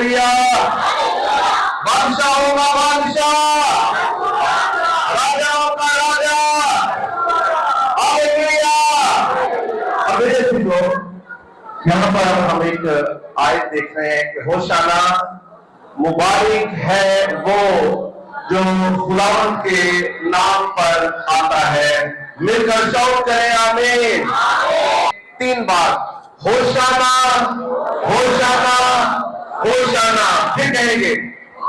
Hallelujah. बादशाहों का बादशाह, राजाओं का राजा, हालेलुया। अब मेरे प्रियो, यहाँ पर हम एक आयत देख रहे हैं कि होशाना, मुबारक है वो जो खुदावंद के नाम पर आता है। मिलकर शाउट करें आमीन। 3 बार होशाना, होशाना, होशाना। फिर कहेंगे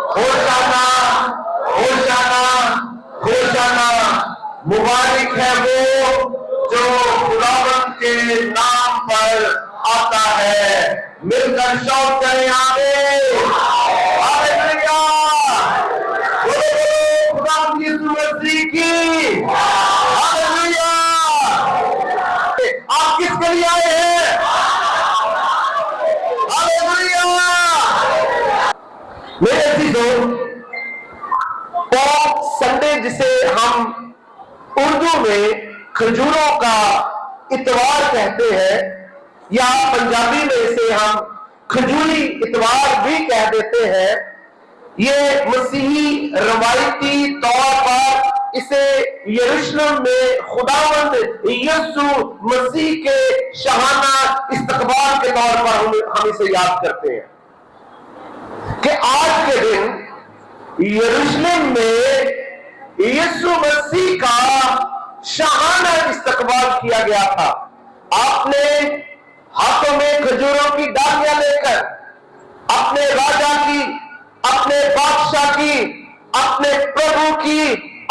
होशाना, होशाना, होशाना। मुबारक है वो जो खुदावंद के नाम पर आता है। मिलकर शाउट करें आमीन। हालेलुया। बोलो खुदावंद यीशु मसीह की हालेलुया। आप किसके लिए आए हैं? हालेलुया। मेरे अजीजों, पॉप संडे जिसे हम उर्दू में खजूरों का इतवार कहते हैं, या पंजाबी में इसे हम खजूरी इतवार भी कह देते हैं, ये मसीही रवायती तौर पर इसे यरूशलेम में खुदावंद यीशु मसीह के शहाना इस्तकबाल के तौर पर हम इसे याद करते हैं कि आज के दिन यरूशलेम में यीशु मसीह का शहाना इस्तकबाल किया गया था। आपने हाथों में खजूरों की डालियां लेकर अपने राजा की, अपने बादशाह की, अपने प्रभु की,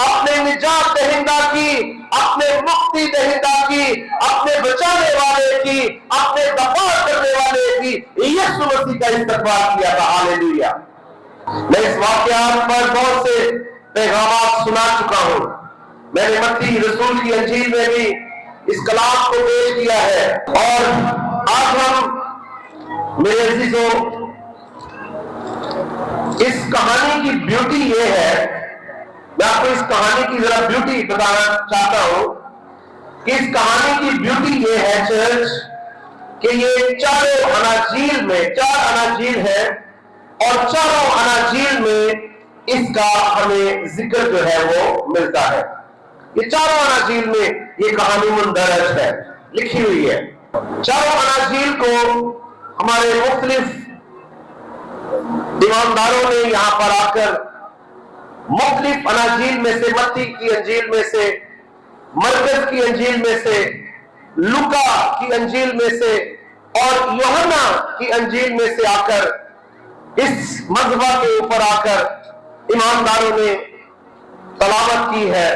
अपने निजात दहिंदा की, अपने मुक्ति दहिंदा की, अपने बचाने वाले की, अपने दफा करने वाले की यीशु मसीह का इस्तकबाल किया था। हालेलुया। मैं इस वाकयात पर बहुत से पैगामात सुना चुका हूं। मैंने मत्ती रसूल की अंजील में भी इस कलाम को पेश किया है। और आज हम, मेरे अजीजों, इस कहानी की ब्यूटी ये है, मैं आपको इस कहानी की जरा ब्यूटी बताना चाहता हूं कि इस कहानी की ब्यूटी ये है चर्च, कि ये चारों अनाजील में 4 अनाजील है, और चारों अनाजील में इसका हमें जिक्र जो है वो मिलता है। ये चारों अनाजील में ये कहानी मुंदरज है, लिखी हुई है। चारों अनाजील को हमारे मुख्तलिफ ईमानदारों ने यहां पर आकर मुख्तलिफ अनाजील में से, मत्ती की अंजील में से, मरकज की अंजील में से, लूका की अंजील में से और यूहन्ना की अंजील में से आकर इस मज़हबा के ऊपर आकर ईमानदारों ने तलावत की है।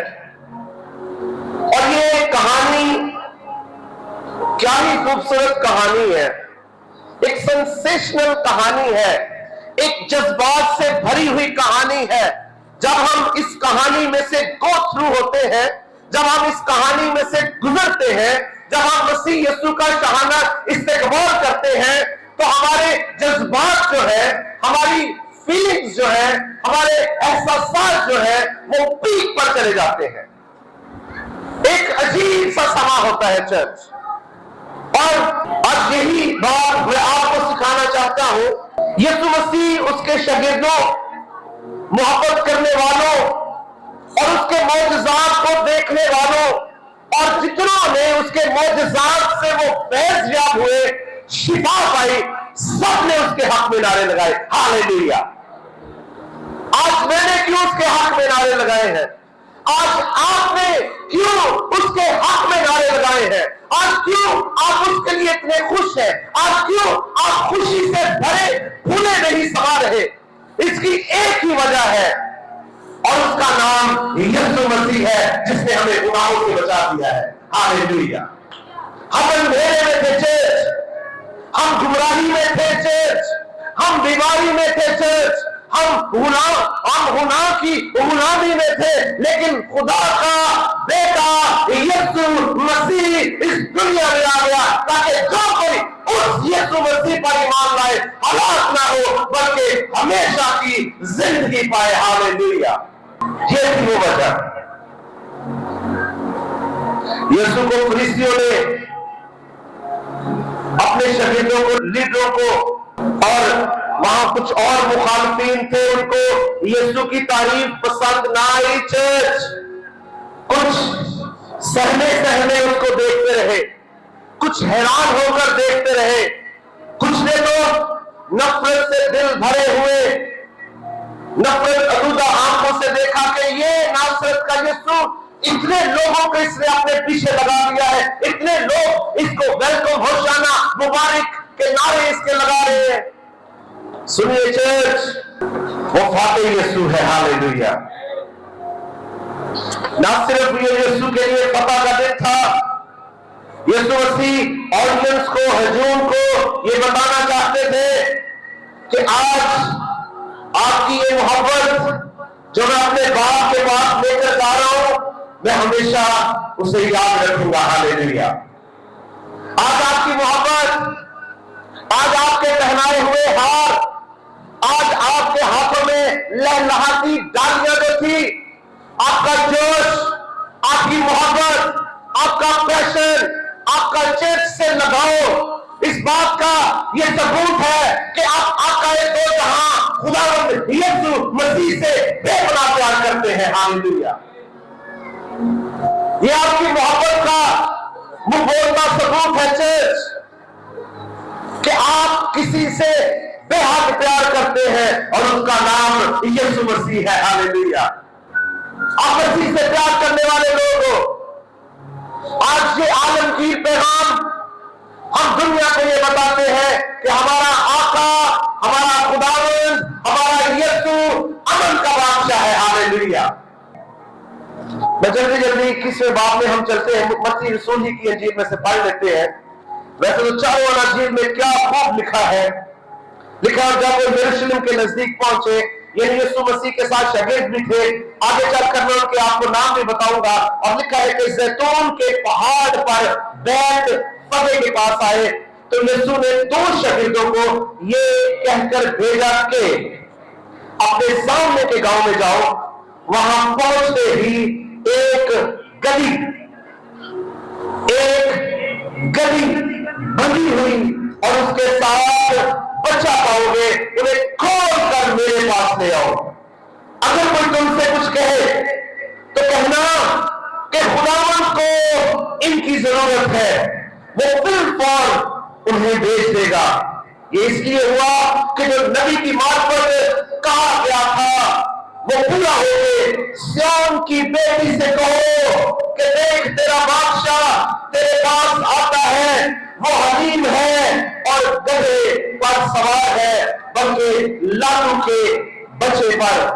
और ये कहानी क्या ही खूबसूरत कहानी है, एक सेंसेशनल कहानी है, एक जज्बात से भरी हुई कहानी है। जब हम इस कहानी में से गो थ्रू होते हैं, जब हम इस कहानी में से गुजरते हैं, जब हम मसीह यीशु का शहाना इस्तकबाल करते हैं, तो हमारे जज्बात जो है, हमारी फीलिंग्स जो है, हमारे एहसास जो है, वो पीक पर चले जाते हैं। एक अजीब सा समा होता है चर्च। और आज यही बात मैं आपको सिखाना चाहता हूं। यीशु मसीह उसके शागिर्दों, मोहब्बत करने वालों और उसके मौजज़ात को देखने वालों, और जितनों ने उसके मौजज़ात से वो फैज़याब हुए, शिफा पाई, सबने उसके हक में नारे लगाए। हालेलुया। आज मैंने क्यों उसके हक में नारे लगाए हैं? आज आपने क्यों उसके हक में नारे लगाए हैं? आज क्यों आप उसके लिए इतने खुश हैं? आज क्यों आप खुशी से भरे फूले नहीं समा रहे? इसकी एक ही वजह है, और उसका नाम यीशु मसीह है, जिसने हमें गुनाहों से बचा दिया है। हालेलुया। हम अंधेरे में थे चर्च, हम गुमराही में थे चर्च, हम बीमारी में थे चर्च, हम गुनाह की गुलामी में थे, लेकिन खुदा का बेटा यीशु मसीह इस दुनिया में आ गया ताकि जो कोई उस यीशु मसीह पर ईमान लाए हलाक ना हो, बल्कि हमेशा की जिंदगी पाए। हालेलुया। ये थी वो वजह। यीशु को फरीसियों ने अपने शागिर्दों को, लीडरों को और وہاں کچھ اور مخالفین تھے، ان کو یسوع کی تعریف پسند نہ آئی چرچ. کچھ سہنے سہنے اس کو دیکھتے رہے، کچھ حیران ہو کر دیکھتے رہے، کچھ نے تو نفرت سے دل بھرے ہوئے، نفرت آلودہ آنکھوں سے دیکھا کہ یہ ناصرت کا یسوع اتنے لوگوں کو اس نے اپنے پیچھے لگا دیا ہے، اتنے لوگ اس کو ویلکم ہوشانا مبارک کے نعرے اس کے لگا رہے ہیں. سنیے چرچ، وہ فاتح یسوع ہے. ہاللیلویہ. نہ صرف یہ یسوع کے لیے فتح کا دن تھا، یسوع مسیح آڈینس کو، ہجوم کو یہ بتانا چاہتے تھے کہ آج آپ کی یہ محبت جو میں اپنے باپ کے پاس لے کر جا رہا ہوں، میں ہمیشہ اسے یاد رکھوں گا. ہاللیلویہ. آج آپ کی محبت، آج آپ کے پہنائے ہوئے ہار، آج آپ کے ہاتھوں میں لہلہاتی ڈالیاں جو تھی، آپ کا جوش، آپ کی محبت، آپ کا پیشن، آپ کا چرچ سے لگاؤ، اس بات کا یہ ثبوت ہے کہ آپ آقا دو جہاں خداوند یسوع مسیح سے بے پناہ پیار کرتے ہیں. ہاللیلویہ. یہ آپ کی محبت کا منہ بولتا ثبوت ہے چرچ، کہ آپ کسی سے بے حد پیار کرتے ہیں اور اس کا نام یسوع مسیح ہے. ہاللیلویہ. آپ مسیح سے پیار کرنے والے لوگ ہو. آج یہ عالمگیر پیغام ہم دنیا کو یہ بتاتے ہیں کہ ہمارا آقا، ہمارا خداوند، ہمارا یسوع امن کا بادشاہ ہے. ہاللیلویہ. میں جلدی 21ویں باب میں ہم چلتے ہیں. متی رسول ہی کی انجیل میں سے پڑھ لیتے ہیں. ویسے تو چاروں اناجیل میں کیا خوب لکھا ہے. لکھا جب وہ یروشلم کے نزدیک پہنچے، یعنی یسوع مسیح کے ساتھ شاگرد بھی تھے. آگے چل کر میں ان کے آپ کو نام بھی بتاؤں گا. اور لکھا ہے کہ زیتون کے پہاڑ پر بیت فگے کے پاس آئے تو یسوع نے دو شاگردوں کو یہ کہہ کر بھیجا کہ اپنے سامنے کے گاؤں میں جاؤ. وہاں پہنچتے ہی ایک گدی بندھی ہوئی اور اس کے ساتھ بچہ پاؤ گے، انہیں کھول کر میرے پاس لے آؤ. اگر کوئی تم سے کچھ کہے تو کہنا کہ خداوند کو ان کی ضرورت ہے، وہ بالفور انہیں بھیج دے گا. یہ اس لیے ہوا کہ جو نبی کی معرفت کہا گیا تھا وہ پورا ہو گئے. سیون کی بیٹی سے کہو کہ دیکھ تیرا بادشاہ تیرے پاس آتا ہے، وہ حلیم ہے اور گدھے پر سوار ہے، بلکہ لالو کے بچے پر.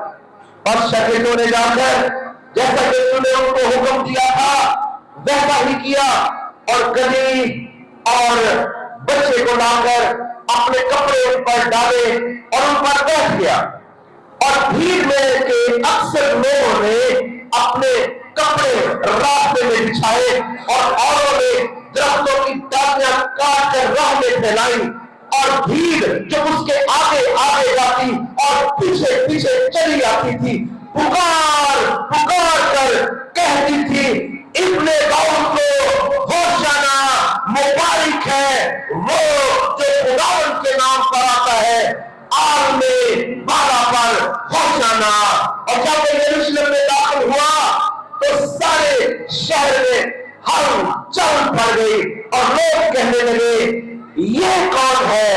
اور شاگردوں نے جا کر جیسا کہ تو نے ان کو حکم دیا تھا ویسا ہی کیا، اور گدھی اور بچے کو لا کر اپنے کپڑے ان پر ڈالے اور ان پر بیٹھ گیا. اور بھیڑ میں کے اکثر لوگوں نے اپنے کپڑے راستے میں بچھائے اور عورتوں نے درختوں کی ڈالیاں کاٹ کر راہ میں پھیلائی. اور بھیڑ جو اس کے آگے آگے جاتی اور پیچھے پیچھے چلی آتی تھی پکار پکار کر کہتی تھی ابن داؤد کو ہوشانا، مبارک ہے وہ جو خداوند کے نام پر آتا ہے، آل میں بالا پر ہوشانا. اور جب وہ یروشلم میں داخل ہوا تو سارے شہر میں ہم چل پڑ گئی اور لوگ کہنے لگے یہ کون ہے؟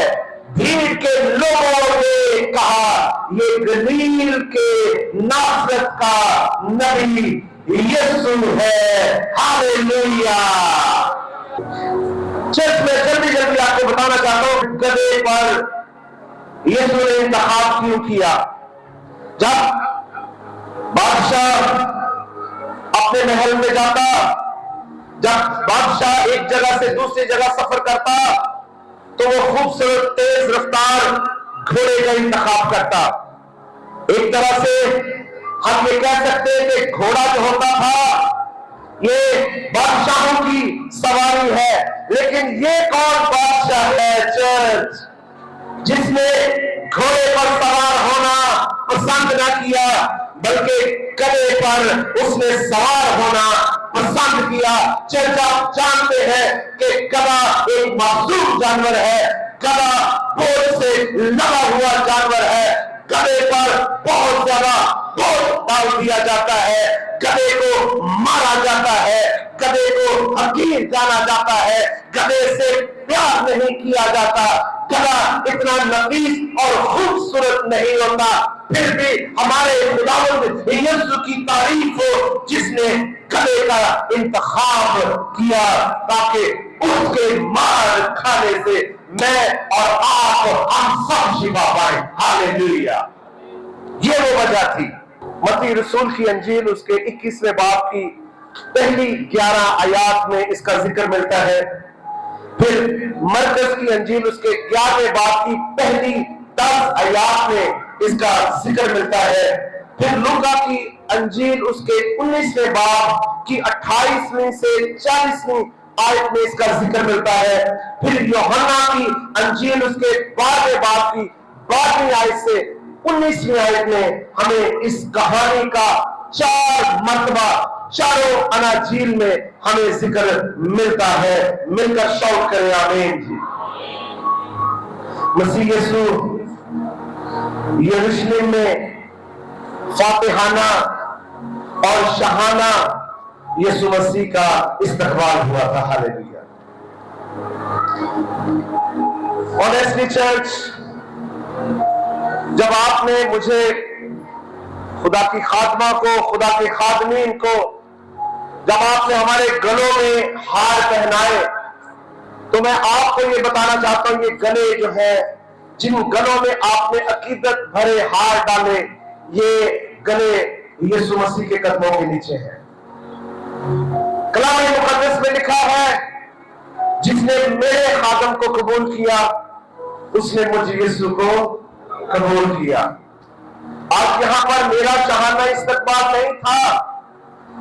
بھیڑ کے لوگوں نے کہا یہ گلیل کے ناصرت کا نبی یسوع ہے. ہاللیلویہ. چرچ میں جلدی آپ کو بتانا چاہتا ہوں گدھے پر یسوع نے انتخاب کیوں کیا. جب بادشاہ اپنے محل میں جاتا، جب بادشاہ ایک جگہ سے دوسری جگہ سفر کرتا تو وہ خوبصورت تیز رفتار گھوڑے کا انتخاب کرتا. ایک طرح سے ہم یہ کہہ سکتے ہیں کہ گھوڑا جو ہوتا تھا یہ بادشاہوں کی سواری ہے. لیکن یہ کون بادشاہ ہے چرچ جس نے گھوڑے پر سوار ہونا پسند نہ کیا بلکہ گدھے پر اس نے سوار ہونا پسند کیا. چرچ آپ جانتے ہیں کہ گدھا ایک معذور جانور ہے. گدھا बोझ से लगा हुआ जानवर है। गधे पर बहुत ज्यादा बोझ डाल दिया जाता है, गधे को मारा जाता है, गधे को हकीर जाना जाता है, गधे से प्यार नहीं किया जाता, गधा इतना नफीस और खूबसूरत नहीं होता। फिर भी हमारे खुदावंद यीशु की तारीफ हो जिसने गधे का इंतखाब किया ताकि उसके मार खाने से मैं और आप हम सब शिफा पाए। हालेलुया। ये वो वजह थी। मत्ती रसूल की अंजील उसके 21वें बाब की पहली 11 आयात में इसका जिक्र मिलता है। फिर मरकज की अंजील उसके 11वें बाब की पहली 10 आयात में इसका जिक्र मिलता है। फिर लूका की अंजील उसके 19वें बाब की 28वीं से 40वीं आयत में इसका जिक्र मिलता है। फिर यूहन्ना की अंजील उसके 12वें बाब की 12वीं आयत से 19वीं आयत में हमें इस कहानी का 4 मरतबा चारों अनाजील में हमें जिक्र मिलता है। मिलकर शौक करें आमीन जी। मसीह यीशु यरूशलेम में फातिहाना और शाहाना यीशु मसीह का इस्तकबाल हुआ था। हालेलुया। ऑनेस्टली चर्च, जब आपने मुझे, खुदा की खादमा को, खुदा के खादमीन को, जब आपने हमारे गलों में हार पहनाए, तो मैं आपको ये बताना चाहता हूं, ये गले जो है, जिन गलों में आपने अकीदत भरे हार डाले, ये गले यीशु मसीह के कदमों के नीचे हैं। कलाम मुकद्दस में लिखा है, जिसने मेरे खादम को कबूल किया उसने मुझे यीशु को कबूल किया। आज यहाँ पर मेरा शाहाना इस्तकबाल नहीं था,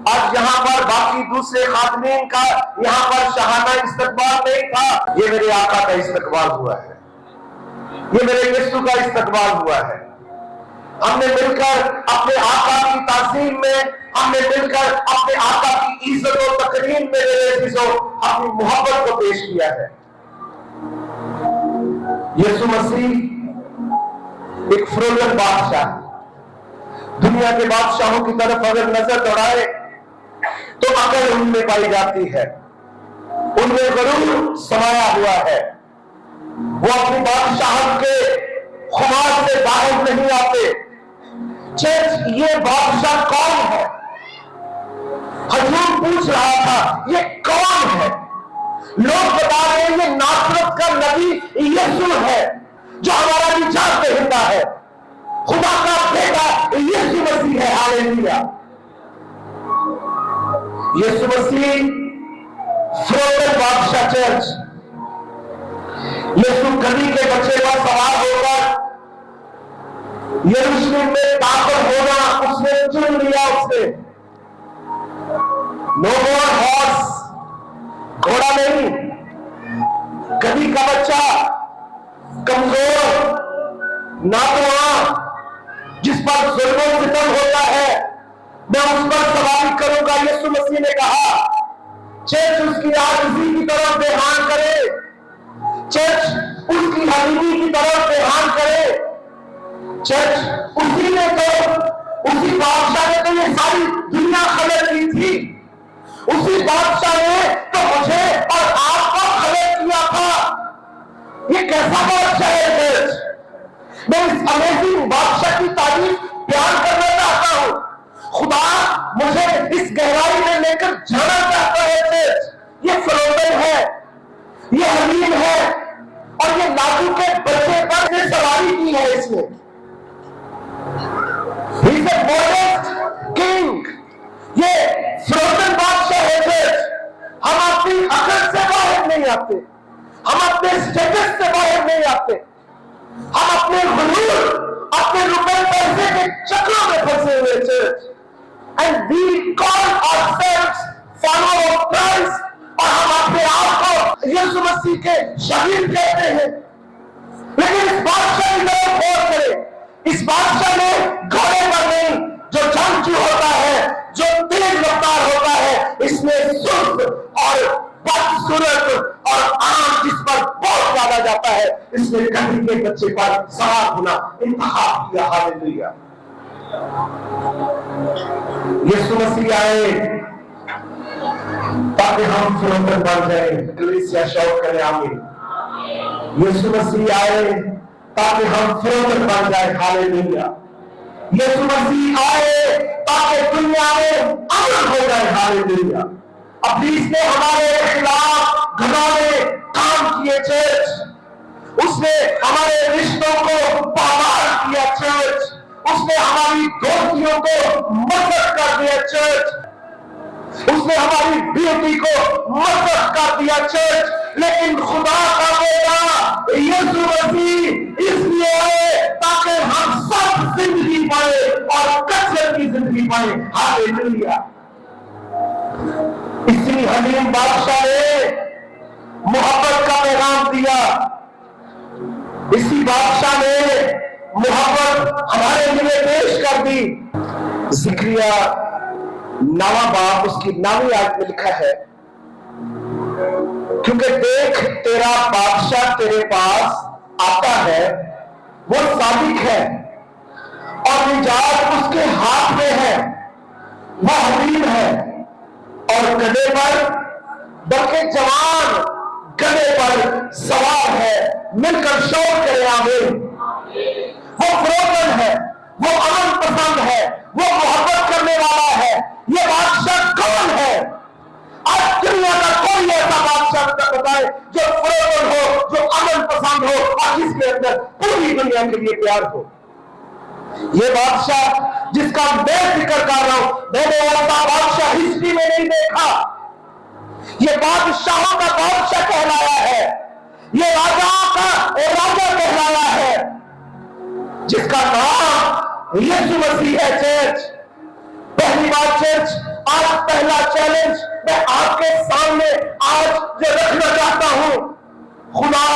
आज यहाँ पर बाकी दूसरे खादमीन का यहाँ पर शाहाना इस्तकबाल नहीं था, ये मेरे आका का इस्तकबाल हुआ है, ये मेरे यीशु का इस्तकबाल हुआ है। हमने मिलकर अपने आका की ताज़ीम में, हमने मिलकर अपने आका की इज्जत और तकरीम में अपनी मोहब्बत को पेश किया है। यीशु मसीह एक फ्रोजन बादशाह, दुनिया के बादशाहों की तरफ अगर नजर दौड़ाए तो अकल उनमें पाई जाती है, उनमें गरूर समाया हुआ है। वो अपनी बादशाह के खुमार से बाहर नहीं आते। चर्च, ये बादशाह कौन है? हजूर पूछ रहा था, ये कौन है? लोग बता रहे हैं ये नासरत का नबी यीशु है, जो हमारा निजात देता है, खुदा का बेटा यीशु मसीह है। हालेलुया। यीशु मसीह फ्रोजन बादशाह। चर्च, यीशु गधी के बच्चे पर सवार होकर यरूशलेम में दाखिल होना उसने चुन लिया। उसने नो मोर हॉर्स, घोड़ा नहीं, गधी का बच्चा, कमजोर, नातवान, जिस पर जुल्म सितम होता है, मैं उस पर सवारी करूंगा। यीशु मसीह ने कहा। चर्च, उसकी आजिज़ी की तरफ ध्यान करे, चर्च उसकी हलीमी की तरफ ध्यान करे। चर्च, उसी ने तो, उसी बादशाह ने तो ये सारी दुनिया खलक की थी, उसी बादशाह ने तो मुझे और आपको खलक किया था। ये कैसा बादशाह है? चर्च, मैं इस अमेजिंग बादशाह की तारीफ बयान करना चाहता हूं। खुदा मुझे इस गहराई में लेकर जाना चाहता है। चर्च, ये फ्रोजन है, ये हलीम है, और ये नाजूक के बच्चे पर ने सवारी की है। इसमें He is a modest king, ये फ्रोजन बादशाह है। चर्च, हम अपनी अकल से बाहर नहीं आते, हम अपने स्टेटस से बाहर नहीं आते, हम अपने गुरूर, अपने रुपए पैसे के चक्रों में फंसे हुए। Church, and we call ourselves follower of Christ, और हम अपने आप को यीशु मसीह के शहीद कहते हैं। लेकिन इस बादशाह की तरफ गौर करें, इस बादशाह ने घोड़े पर नहीं, जो जंगजू होता है, जो तेज रफ्तार होता है, इसने सुस्त और बदसूरत اور آم جس پر بہت زیادہ جاتا ہے اس نے کہیں کے بچے پر سوار ہونا انتخاب کیا. ہاللیلویا. یسوع مسیح آئے تاکہ ہم فروخت بن جائیں. کلیسیا شوق کرے آمین. یسوع مسیح آئے تاکہ ہم فروخت بن جائیں. ہاللیلویا. یسوع مسیح آئے تاکہ دنیا میں امن ہو جائے. ہاللیلویا. ابلیس نے ہمارے خلاف گھرانے کام کیے چرچ. اس نے ہمارے رشتوں کو پامال کیا چرچ. اس نے ہماری دوستیوں کو مسخ کر دیا چرچ. اس نے ہماری بیوٹی کو مسخ کر دیا چرچ. لیکن خدا کا بیٹا یسوع مسیح اس لیے آئے تاکہ ہم سب زندگی پائے اور کثرت کی زندگی پائے. ہاللیلویا. اسی حلیم بادشاہ نے محبت کا پیغام دیا. اسی بادشاہ نے محبت ہمارے لیے پیش کر دی. زکریا 9واں باب اس کی 9ویں آیت میں لکھا ہے کیونکہ دیکھ تیرا بادشاہ تیرے پاس آتا ہے وہ صادق ہے اور نجات اس کے ہاتھ میں ہے. وہ حلیم ہے اور گدھے پر بلکہ جوان گدھے پر سوار ہے. مل کر شور کرے آمین. وہ فروغن ہے, وہ امن پسند ہے, وہ محبت کرنے والا ہے. یہ بادشاہ کون ہے؟ آج دنیا کا کوئی ایسا بادشاہ بتائے جو فروغن ہو, جو امن پسند ہو اور جس کے اندر پوری دنیا کے لیے پیار ہو. یہ بادشاہ جس کا میں ذکر کر رہا ہوں میں نے ایسا بادشاہ ہسٹری میں نہیں دیکھا. یہ بادشاہوں کا بادشاہ کہلایا ہے. یہ راجا کا راجا کہلایا ہے جس کا نام یسوع مسیح ہے. چرچ پہلی بات چرچ آج پہلا چیلنج میں آپ کے سامنے آج جو رکھنا چاہتا ہوں, خدا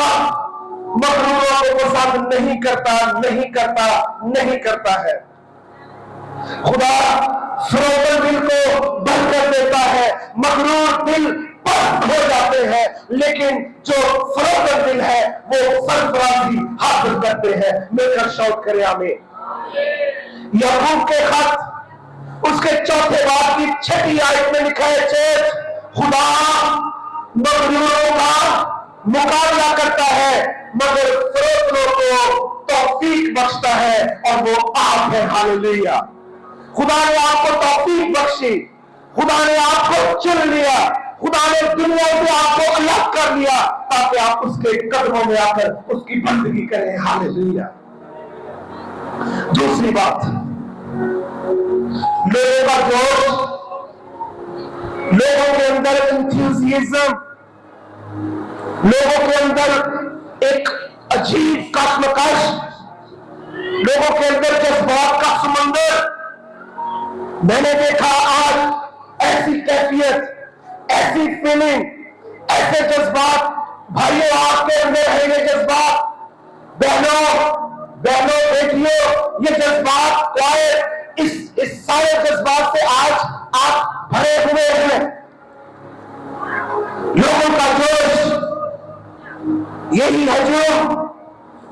مغروروں کو پسند نہیں کرتا, نہیں کرتا, نہیں کرتا ہے. خدا فروغن دل کو بند کر دیتا ہے. مغرور دل پست ہو جاتے ہیں لیکن جو فروغن دل ہے وہ سرفرازی حاصل کرتے ہیں. مل کر شوق کرے آمین. یعقوب کے خط اس کے 4تھے باب کی 6 آیت میں لکھا ہے چرچ خدا مغروروں کا مقابلہ کرتا ہے مگر فروغنوں کو توفیق بخشتا ہے اور وہ آپ ہے. ہاللیلویا. خدا نے آپ کو توفیق بخشی. خدا نے آپ کو چن لیا. خدا نے دنیا سے آپ کو الگ کر لیا تاکہ آپ اس کے قدموں میں آ کر اس کی بندگی کریں. ہاللیلویا. دوسری بات, لوگوں کا جوش, لوگوں کے اندر انتھوزیزم, لوگوں کے اندر ایک عجیب کشمکش, لوگوں کے اندر جذبات کا سمندر. میں نے دیکھا آج ایسی کیفیت, ایسی فیلنگ, ایسے جذبات. بھائیوں آپ کے اندر ہے یہ جذبات, بہنوں بیٹیوں یہ جذبات اس سارے جذبات سے آج آپ بھرے ہوئے ہیں. لوگوں کا جوش یہی ہے جو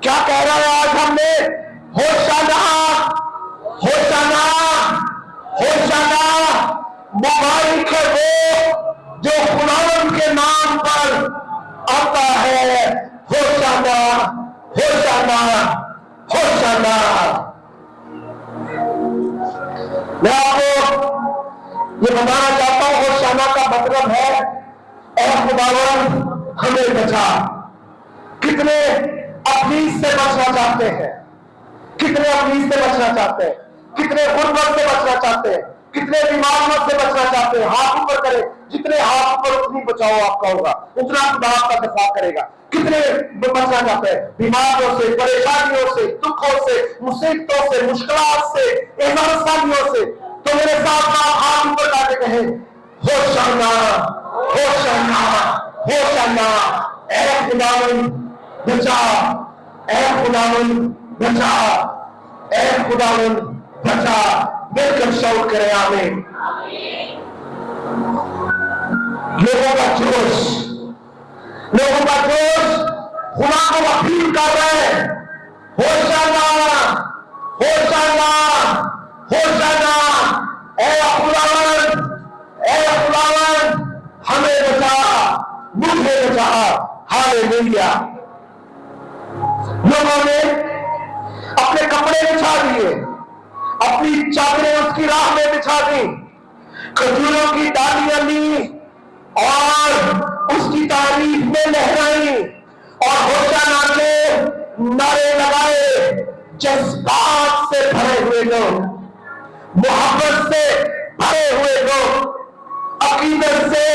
کیا کہہ رہا ہے آج ہم نے, ہوشانہ ہوشانہ ہوشانہ. مبارک ہے وہ جو خداوند کے نام پر آتا ہے. ہوشانہ ہوشانہ ہوشانہ. میں آپ کو یہ بتانا چاہتا ہوں ہوشانہ کا مطلب ہے اے خداوند ہمیں بچا. کتنے ابلیس سے بچنا چاہتے ہیں, کتنے ابلیس سے بچنا چاہتے ہیں, کتنے غربت سے بچنا چاہتے ہیں, کتنے بیماریوں سے بچنا چاہتے ہیں. ہاتھ اوپر کریں. جتنے ہاتھ اوپر اتنی بچاؤ آپ کا ہوگا, اتنا خدا آپ کا دفاع کرے گا. کتنے بچنا چاہتے ہیں بیماریوں سے, پریشانیوں سے, دکھوں سے, مصیبتوں سے, مشکلات سے, ایمانسانیوں سے. تو میرے ساتھ آپ ہاتھ اوپر کر کے کہیں ہوشانہ ہوشانہ ہوشانہ. اے خداوند بچا, اے خداوند بچا, اے خداوند بچا. مل کر شوق کرے آمین. لوگوں کا جوش, लोगों का जोश खुदा को अपील कर रहे हैं, होशाना होशाना होशाना, ए खुदावन हमें बचा, मुझे बचा। हालेलुया। लोगों ने अपने कपड़े बिछा दिए, अपनी चादरें उसकी राह में बिछा दी, खजूरों की डालियां ली और उसकी तारीफ में लहराई और होशाना के नारे लगाए। जज्बात से भरे हुए लोग, मोहब्बत से भरे हुए लोग, अकीदत से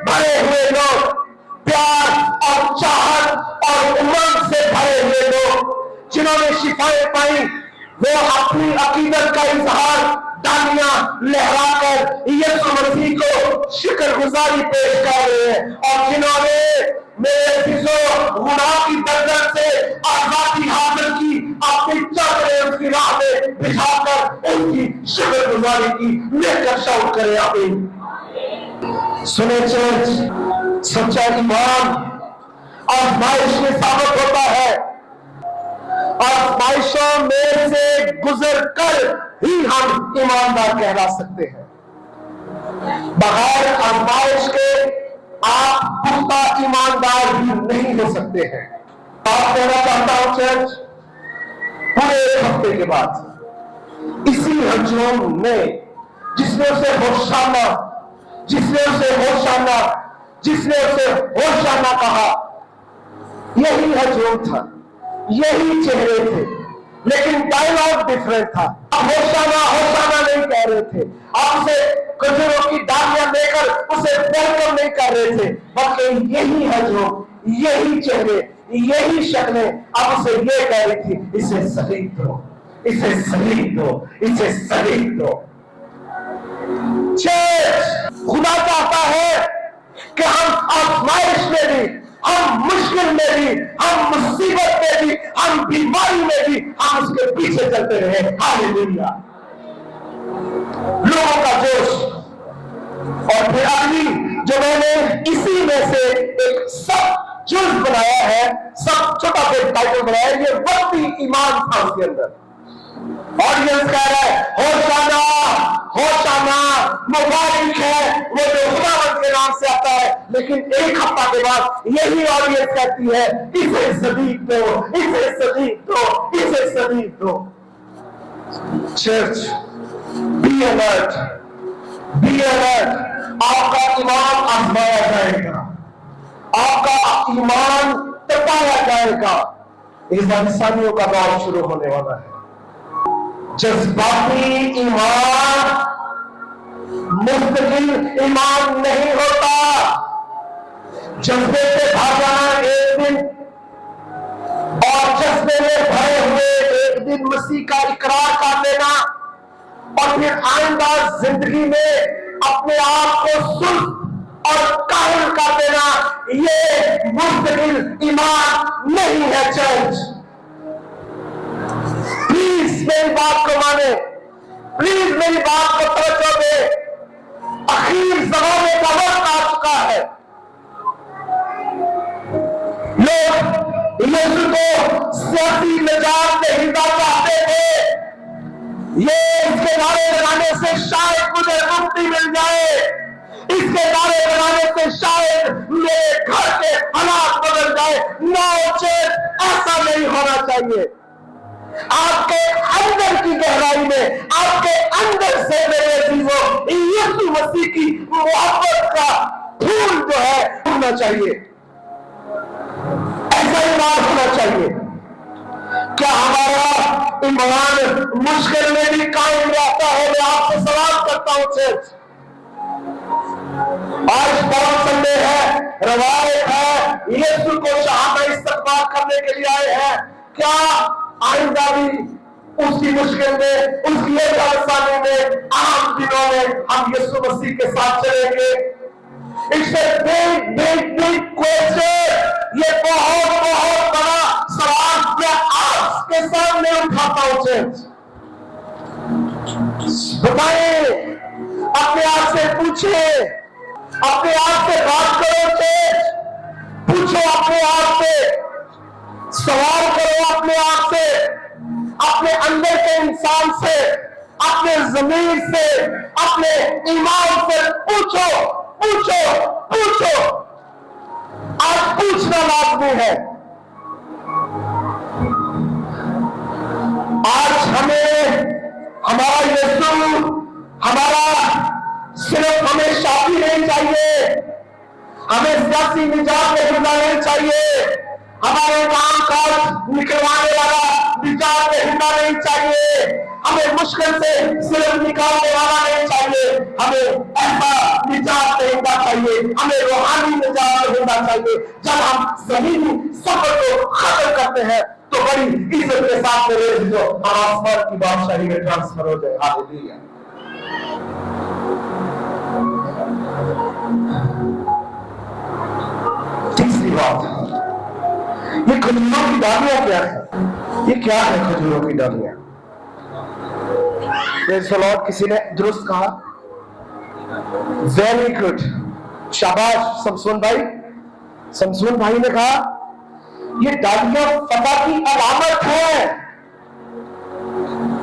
भरे हुए लोग, प्यार और चाहत और उमंग से भरे हुए लोग, जिन्होंने शिफाएं पाई, वो अपनी अकीदत का इजहार डालियां लहराकर यीशु मसीह को शुक्रगुजारी पेश कर रहे हैं। और जिन्होंने मेरे अजीजों गुनाह की दलदल से आजादी हासिल की, अपनी चादरें उसकी राह में बिछाकर उसकी शुक्रगुजारी की, लेकर शाउट करें आमीन। सुने चर्च, सच्चा ईमान आजमाइश में साबित होता है। आजमाइशों में से गुजर कर ही हम ईमानदार कहला सकते हैं। बगैर आजमाइश के आप पुख्ता ईमानदार भी नहीं हो सकते हैं। आप कहना चाहता हूं चर्च, पूरे एक हफ्ते के बाद इसी हजूम ने जिसने उसे होशाना कहा, यही हजूम था, यही चेहरे थे, लेकिन डायलॉग डिफरेंट था। अब होशाना नहीं कह रहे थे, आप उसे खजूरों की डालियां लेकर उसे वेलकम नहीं कर रहे थे, बल्कि यही हजूम, यही चेहरे, यही शक्लें अब उसे ये कह रही थी, इसे सलीब दो, इसे सलीब दो, इसे सलीब दो। खुदा चाहता है कि हम आजमाइश में भी, हम मुश्किल में भी, हम मुसीबत में भी, हम बीमारी में भी, हम उसके पीछे चलते रहे। हालेलुया। लोगों का जोश। और फिर अगली जो मैंने इसी में से एक सब जुल्फ बनाया है, सब छोटा सा टाइटल बनाया है, ये वक्ती ईमान था उसके अंदर। ऑडियंस कह रहा है होशाना होशाना, मुबारक है वो जो खुदावंद के नाम से आता है। लेकिन एक हफ्ता के बाद यही ऑडियंस कहती है, इसे सलीब दो, इसे सलीब दो, इसे सलीब दो। Church, be alert, be alert. आपका ईमान आजमाया जाएगा, आपका ईमान तपाया जाएगा। इस इंसानियों का दौर शुरू होने वाला है। जज्बाती ईमान मुस्तकिल ईमान नहीं होता। जज्बे से भाग जाना एक दिन और जज्बे में भरे हुए एक दिन मसीह का इकरार कर लेना और फिर आइंदा जिंदगी में अपने आप को सुस्त और कायल कर देना, ये मुस्तकिल ईमान नहीं है। चर्च, प्लीज मेरी बात को माने, प्लीज मेरी बात को तवज्जो दे। आखिर जमाने का वक्त आ चुका है। लोग यीशु को सियासी निजात में हिंदा चाहते थे। ये इसके नारे लगाने से शायद मुझे मुक्ति मिल जाए, इसके नारे लगाने से शायद मेरे घर के हालात बदल जाए। नो चर्च, ऐसा नहीं होना चाहिए। आपके अंदर की गहराई में, आपके अंदर से मेरे अजीजों यीशु मसीह की मोहब्बत का फूल जो है होना चाहिए। ऐसा ईमान होना चाहिए। क्या हमारा ईमान मुश्किल में भी कायम रहता है? मैं आपसे सवाल करता हूं चर्च। आज पांच संडे है, रवायत है, यीशु को शहाना इस्तकबाल करने के लिए आए हैं। क्या आइंदा भी उसकी मुश्किल में, उसकी परेशानी में, आम दिनों में हम यीशु मसीह के साथ चलेंगे? It's a big question. ये बहुत बड़ा सवाल मैं आपके सामने उठाता हूं चर्च। बताइए, अपने आप से पूछिए, अपने आप से बात करो चर्च। पूछो अपने आप से, सवाल करो अपने आप से, अपने अंदर के इंसान से, अपने जमीर से, अपने ईमान से पूछो पूछो पूछो। आज पूछना लाजमी है। आज हमें हमारा यीशु हमारा सिर्फ हमें शादी नहीं चाहिए, हमें सियासी निजात नहीं बनाना चाहिए, हमारे काम काज निकलवाने वाला निजात नहीं चाहिए, हमें मुश्किल से सिर्फ निकालने वाला नहीं चाहिए, हमें ऐसा निजात देना चाहिए, हमें रूहानी निजात देना चाहिए। जब हम जमीनी सफर को खत्म करते हैं तो बड़ी इज्जत के साथ में जो आसमान की बादशाही में ट्रांसफर हो जाए। हालेलुया। तीसरी बात, ये खजूरों की डालियां क्या है? ये क्या है खजूरों की डालियां? किसी ने दुरुस्त कहा, वेरी गुड, शाबाश शमसून भाई। शमसून भाई ने कहा ये डालियां फतह की अलामत है।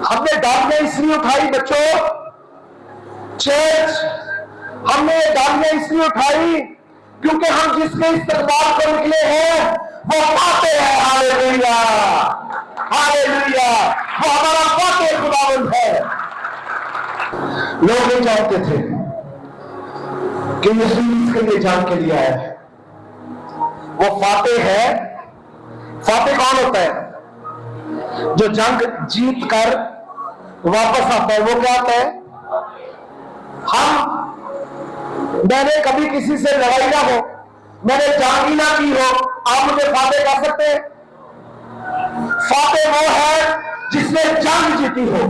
हमने डालियां इसलिए उठाई बच्चों, चर्च, हमने ये डालियां इसलिए उठाई क्योंकि हम जिसके इस्तकबाल को निकले हैं वो पाते हैं। हालेलुया हालेलुया, वो हमारा पाते खुदावंद है। लोग नहीं जानते थे कि यीशु इसके लिए जान के लिए आया है। वो फाते है। फाते कौन होता है? जो जंग जीत कर वापस आता है, वो क्या होता है? मैंने कभी किसी से लड़ाई ना हो, मैंने जंग ही ना की हो, आप मुझे फाते कह सकते हैं? फाते वो है जिसने जंग जीती हो।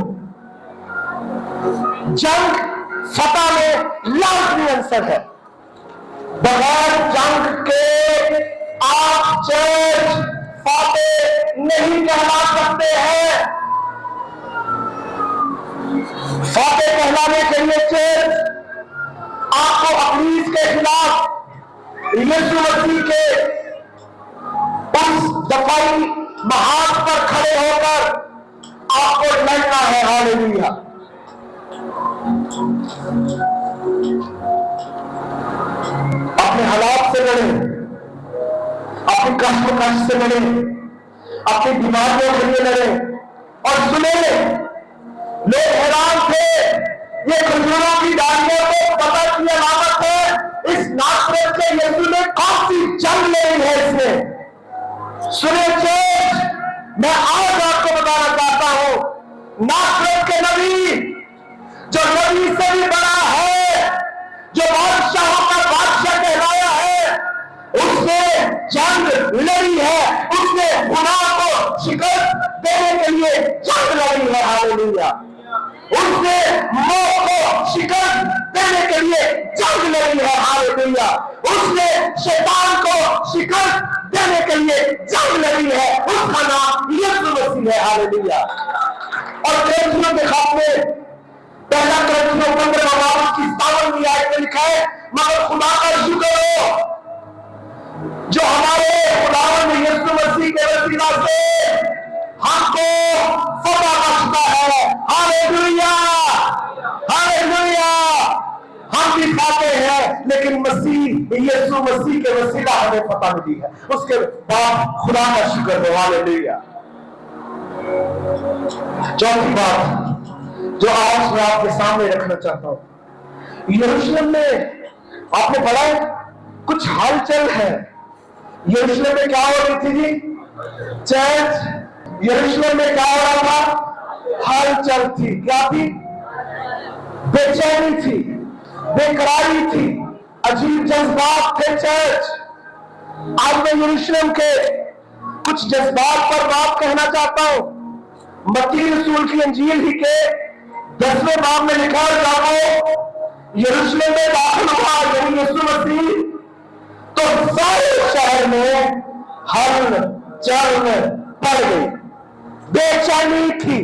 जंग फतह में लाजमी आंसर है। बगैर जंग के आप चर्च फाते नहीं कहला सकते हैं। फाते कहलाने के लिए चर्च आपको अपनी के खिलाफ यीशु मसीह के उस दफाई महाज पर खड़े होकर आपको लड़ना है। हालेलुया। अपने हालात से लड़े, अपनी कष्ट से लड़े, अपनी बीमारियों के लिए लड़े। और सुने, लोग हैरान थे, ये खजूरों की डालियों को पता की अलामत है। इस नासरत के यीशु ने कौन सी जंग लड़ी है इसने? सुने चर्च, मैं आज आपको बताना चाहता हूं, नासरत के नबी, जो नबी से भी बड़ा है, जो बादशाहों का बादशाह कहलाया है, उसने जंग लड़ी है। उसने गुनाह को शिकस्त देने के लिए जंग लड़ी है। हालेलुया। उसने मौत को शिकस्त देने के लिए जंग लड़ी है। हालेलुया। उसने शैतान को शिकस्त देने के लिए जंग लड़ी है। उसका नाम यीशु मसीह है। हालेलुया। और करंथियों के खाते पहला करंथियों 15 आयत में लिखा है, मगर खुदा का शुक्र हो जो हमारे खुदावंद यीशु मसीह के वसीला से हमको फतह बख्शता है। Hallelujah hallelujah. हम भी पाते हैं, लेकिन मसीह यीशु मसीह के वसीला हमें फतह मिली है। उसके बाद खुदा का शुक्र हो। हालेलुया। चौथी बात जो आज मैं आपके सामने रखना चाहता हूं, यरूशलेम में आपने पढ़ा है कुछ हलचल है। यरूशलेम में क्या हो रही थी जी? चर्च। यरूशलेम में क्या हो रहा था? हलचल थी। क्या थी? बेचैनी थी, बेकरारी थी, अजीब जज्बात थे। चर्च, आज मैं यरूशलेम के कुछ जज्बात पर बात कहना चाहता हूं। मत्ती रसूल की अंजील ही के 10वें बाब में लिखा है, जाओ यरूशलेम में दाखिल हुआ यही यीशु मसीह, तो सारे शहर में हलचल पड़ गई, बेचैनी थी,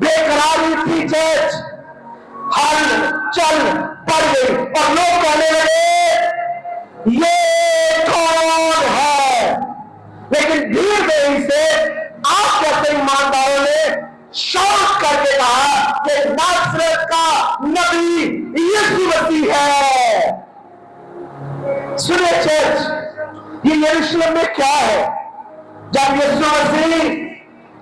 बेकरारी थी। चर्च, हलचल पड़ गई और लोग कहने लगे ये कौन है? لیکن بھیڑ گئی سے آپ جیسے ایمانداروں نے شوق کر کے کہا کہ ناصرت کا نبی یسوع مسیح ہے۔ سنیں چرچ، یہ یروشلم میں کیا ہے؟ جب یسوع مسیح،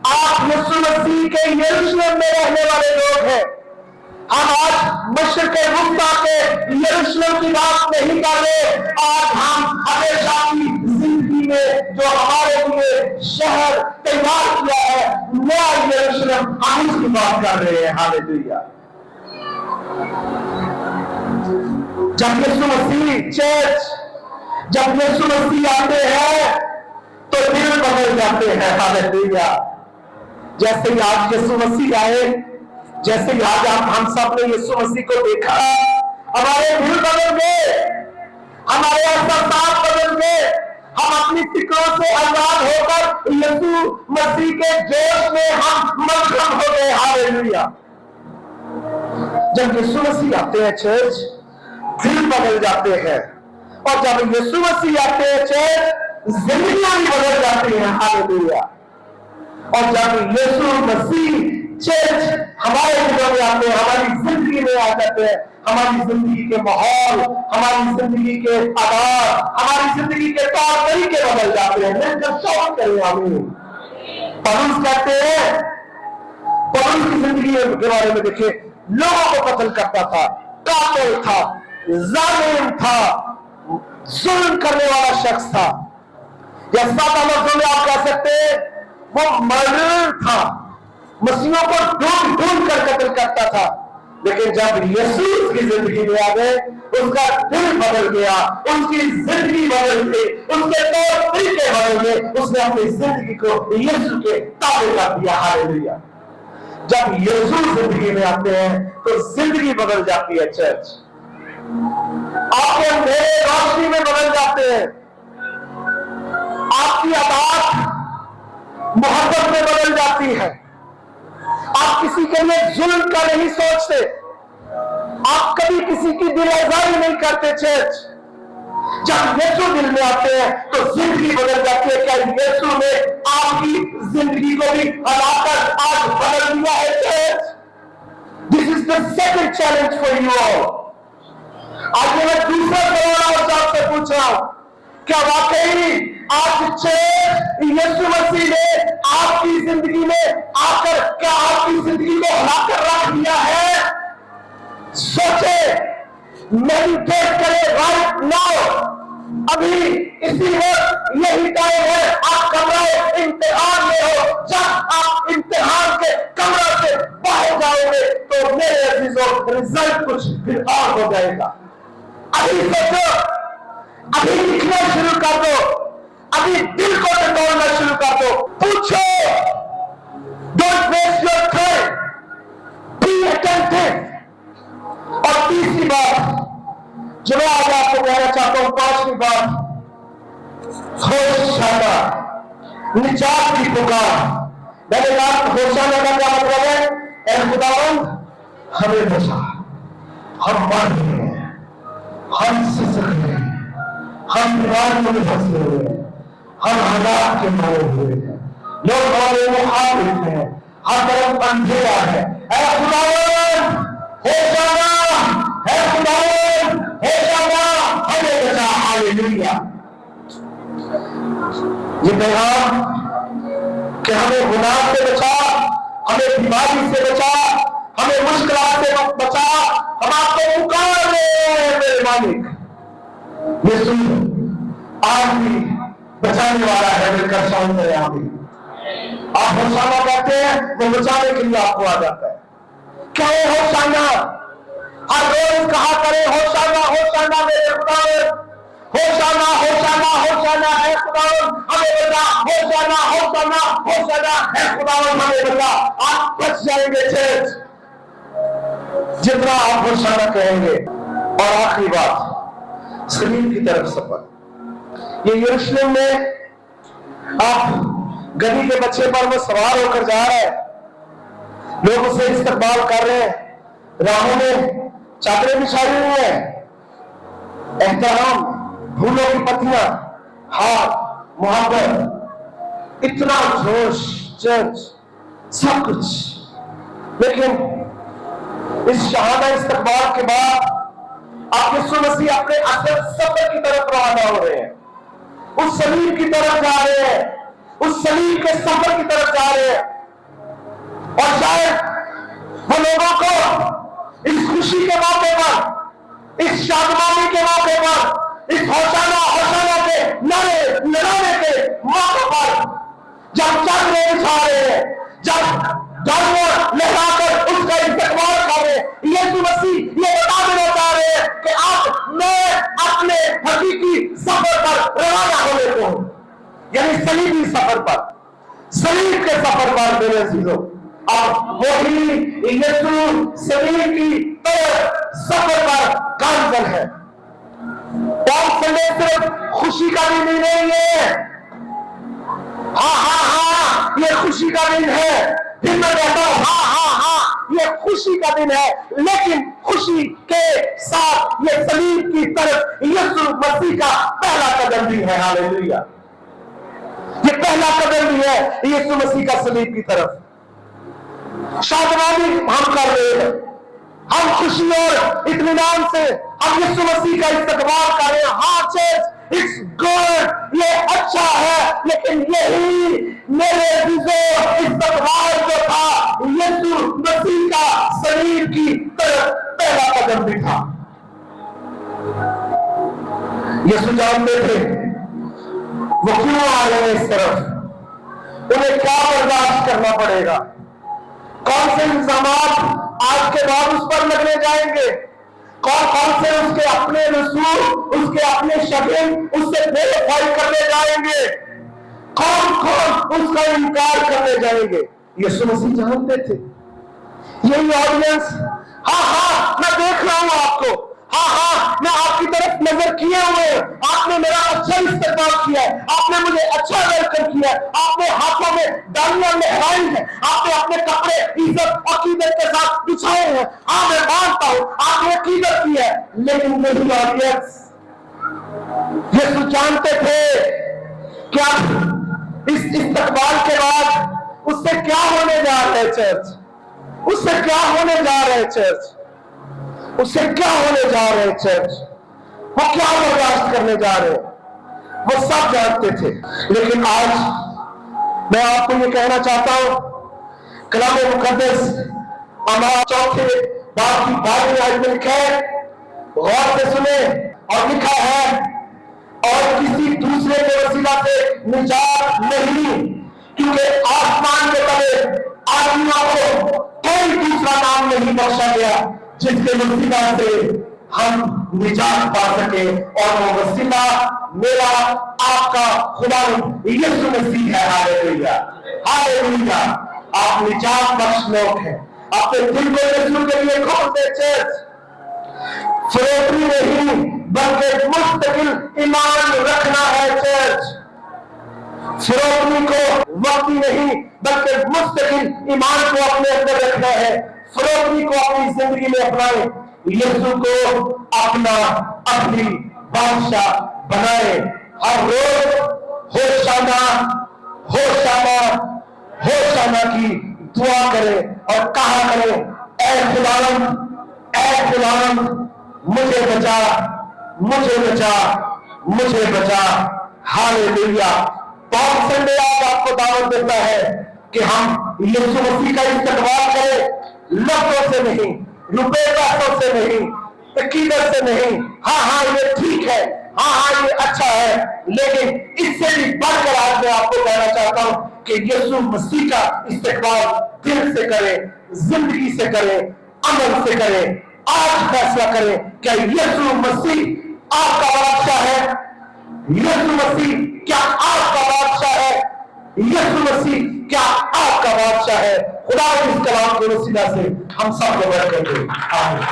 آپ یسوع مسیح کے یروشلم میں رہنے والے لوگ ہیں۔ ہم آج مشرق وسطیٰ کے یروشلم کی بات نہیں کر رہے، آج ہم ہمیشہ کی زندگی میں جو ہمارے لیے شہر تیار کیا ہے، نیا یروشلم، ہم اس کی بات کر رہے ہیں۔ ہاللیلویہ۔ جب یسوع مسیح چرچ، جب یسوع مسیح آتے ہیں تو دل بدل جاتے ہیں۔ ہاللیلویہ۔ جیسے ہی آج یسوع مسیح آئے، جیسے ہی آج ہم سب نے یسوع مسیح کو دیکھا، ہمارے دل بدل گئے، ہمارے احساسات بدل گئے، ہم اپنی فکروں سے آزاد ہو کر یسوع مسیح کے جوش میں ہم مشغول ہو گئے۔ ہاللیلویہ۔ جب یسوع مسیح آتے ہیں چرچ، دل بدل جاتے ہیں، اور جب یسوع مسیح آتے ہیں چرچ، زندگیاں بھی بدل جاتی ہیں۔ ہاللیلویہ۔ اور جب یسوع مسیح چرچ ہمارے دلوں میں آتے ہیں، ہماری زندگی میں آ جاتے ہیں، ہماری زندگی کے ماحول، ہماری زندگی کے آداب، ہماری زندگی کے طور طریقے بدل جاتے ہیں۔ مل کر شوق کریں آمین۔ پولس کہتے ہیں، پولس کی زندگی کے بارے میں دیکھیں، لوگوں کو قتل کرتا تھا، قاتل تھا، ظالم تھا، ظلم کرنے والا شخص تھا، یا سادہ لفظوں میں آپ کہہ سکتے ہیں وہ مرڈر تھا، مسیحوں کو ڈھونڈ ڈھونڈ کر قتل کرتا تھا۔ لیکن جب یسوع اس کی زندگی میں آ گئے، اس کا دل بدل گیا، اس کی زندگی بدل گئی، اس کے طور طریقے بدل گئے، اس نے اپنی زندگی کو یسوع کے تابع کر دیا۔ ہاللیلویہ۔ جب یسوع زندگی میں آتے ہیں تو زندگی بدل جاتی ہے چرچ، آپ کے اندھیرے روشنی میں بدل جاتے ہیں، آپ کی عادات محبت میں بدل جاتی ہے، آپ کسی کے لیے ظلم کا نہیں سوچتے، آپ کبھی کسی کی دل آزاری نہیں کرتے چرچ۔ جب یسوع دل میں آتے ہیں تو زندگی بدل جاتی ہے۔ کیا یسوع نے آپ کی زندگی کو بھی ہلا کر آج بدل دیا ہے church? This is the second challenge for you all۔ آج میں دوسرا سوال آپ سے پوچھ رہا ہوں، کیا واقعی آج چرچ یسوع مسیح نے آپ کی زندگی میں آ کر کیا آپ کی زندگی کو ہلا کر رکھ دیا ہے؟ سوچے، میڈیٹیٹ کرے رائٹ ناؤ، ابھی اسی وقت یہی ٹائم ہے۔ آپ کمرہ امتحان میں ہو، جب آپ امتحان کے کمرہ سے باہر جاؤ گے تو میرے عزیزوں رزلٹ کچھ پھر اور ہو جائے گا۔ ابھی سوچو، ابھی لکھنا شروع کر دو، ابھی دل کو ٹٹولنا شروع کر دو، پوچھو، don't waste your time, be attentive. اور تیسری بات جو میں آج آپ کو کہنا چاہتا ہوں، پانچویں بات، ہوشانہ، نجات کی پکار۔ میں نے کہا ہوشانہ کا کیا مطلب ہے؟ اے خداوند ہمیں بچا، ہم مر گئے ہیں، ہم سسک گئے ہیں، ہم بیماریوں میں پھنسے ہوئے ہیں، ہم حالات کے مارے ہوئے ہیں، لوگ ہمارے مخالف ہیں، ہر طرف اندھیرا ہے۔ اے خداوند ہوشانہ، اے خداوند ہوشانہ، ہمیں بچا۔ ہاللیلویہ۔ یہ پیغام کہ ہمیں گناہ سے بچا، ہمیں بیماری سے بچا، ہمیں مشکلات سے بچا، ہم آپ کو پکار رہے ہیں میرے مالک۔ یسوع آج بھی بچانے والا ہے، مل کر شان کریں آمین۔ آپ ہوشانہ کہتے ہیں، وہ بچانے کے لیے آپ کو آ جاتا ہے۔ کیا ہے ہوشانہ؟ ہر روز کہا کریں ہوشانہ، ہوشانہ میرے خداوند، ہوشانہ ہوشانہ ہوشانہ اے خداوند ہمیں بچا، ہوشانہ ہوشانہ ہوشانہ اے خداوند ہمیں بچا۔ آپ بچ جائیں گے چرچ جتنا آپ ہوشانہ کہیں گے۔ اور آخری بات، سلیم کی طرف سفر۔ یہ یروشلم میں آپ گدی کے بچے پر وہ سوار ہو کر جا رہے ہیں، لوگ اسے استقبال کر رہے ہیں، راہوں میں چادریں بچھائی ہوئی ہیں، احترام، پھولوں کی پتیاں، ہاتھ، محبت، इतना जोश, चर्च, सब कुछ, लेकिन इस शहादा इस्तकबाल के बाद आप यीशु मसीह अपने असल सफर की तरफ रवाना हो रहे हैं, उस सलीब की तरफ जा रहे हैं, उस सलीब के सफर की तरफ जा रहे हैं। और शायद वो लोगों को इस खुशी के मौके पर, इस शादमानी के मौके पर, इस होशाना होशाना के नारे लगाने के मौके पर जब चादरें बिछा रहे हैं, जब डालियां लहराकर उसका इस्तकबाल कर रहे हैं, यीशु मसीह ये बता देना चाह रहे हैं कि आप मैं अपने हकीकी सफर पर रवाना होने को हूं, यानी सलीबी सफर पर, सलीब के सफर पर मेरे अजीजों। अब वही यीशु सलीब की तरफ सफर पर गामजन है। पाम संडे सिर्फ खुशी का दिन ही नहीं है, हाँ, ये खुशी का दिन है, फिर मैं कहता हूं हाँ, ये खुशी का दिन है, लेकिन खुशी के साथ ये सलीब की तरफ यीशु मसीह का पहला कदम भी है। हालेलुया, ये पहला कदम भी है यीशु मसीह का सलीब की तरफ। शादमानी हम कर रहे हैं, हम खुशी और इत्मीनान से हम यीशु मसीह का इस्तकबाल कर रहे हैं। हाँ चर्च, इट्स गुड, ये अच्छा है, लेकिन यही मेरे अजीजों इस्तकबाल जो था यीशु मसीह का सलीब की तरफ पहला कदम भी था। यीशु जानते थे वो क्यों आ रहे हैं इस तरफ, उन्हें क्या बर्दाश्त करना पड़ेगा, कौन से इल्जामात आज के बाद उस पर लगने जाएंगे, कौन से उसके अपने रसूल, उसके अपने शगीर उससे बेवफाई करने जाएंगे, कौन उसका इनकार करने जाएंगे। यीशु मसीह जानते थे। यही ऑडियंस, हाँ, मैं देख रहा हूं आपको, हाँ, मैं आपकी तरफ नजर किए हुए, आपने मेरा अच्छा इस्तेमाल किया है, आपने मुझे अच्छा वेलकम किया है, आपने हाथों में डालियां लहराई है, आपने अपने कपड़े इज्जत अकीदत के साथ बिछाए हैं, हाँ मैं मानता हूं आपने अकीदत की है, लेकिन मेरी ऑडियंस, यीशु जानते थे क्या इस इस्तकबाल के बाद उससे क्या होने जा रहा है चर्च, उससे क्या होने जा रहा है चर्च, उससे क्या होने जा रहे हैं चर्च, वो क्या बर्दाश्त करने जा रहे हैं, वो सब जानते थे। लेकिन आज मैं आपको ये कहना चाहता हूं, कलाम मुकद्दस हमारा चौथे बाब की 12वीं आयत में लिखा है, गौर से सुने, और लिखा है और किसी दूसरे के वसीला से निजात नहीं, क्योंकि आसमान के तले आदमियों को कोई दूसरा नाम नहीं बख्शा गया जिसके वसीला से हम निजात पा सके, और वो वसीला मेरा आपका खुदा यीशु मसीह है। Hallelujah, hallelujah. आप निजात बख्श लोग हैं, अपने दिल को यीशु के लिए खोल दे चर्च, फिरौती नहीं बल्कि मुस्तकिल ईमान रखना है चर्च, फिरौती को वक्ती नहीं बल्कि मुस्तकिल ईमान को अपने अंदर रखना है, फिरौती को अपनी जिंदगी में अपनाए, यीशु को अपना अपनी बादशाह बनाए, हर रोज होशाना होशाना होशाना की दुआ करें और कहा करें, ऐ खुदावंद मुझे बचा, मुझे बचा, मुझे बचा। हालेलुया। पाम संडे आज आपको दावत देता है कि हम यीशु मसीह का इस्तकबाल करें, लफ्जों से नहीं, रुपए पैसों से नहीं, अकीदत से नहीं। हाँ ये ठीक है, हाँ ये अच्छा है, लेकिन इससे भी बढ़कर आज मैं आपको कहना चाहता हूं कि यीशु मसीह का इस्तकबाल दिल से करें, जिंदगी से करें, अमल से करें। आज फैसला करें क्या यीशु मसीह आपका बादशाह है, यीशु मसीह क्या आपका बादशाह है, यीशु मसीह क्या आपका बादशाह है। खुदा इस कलाम के वसीला से हम सब को बरकत दे। आमीन।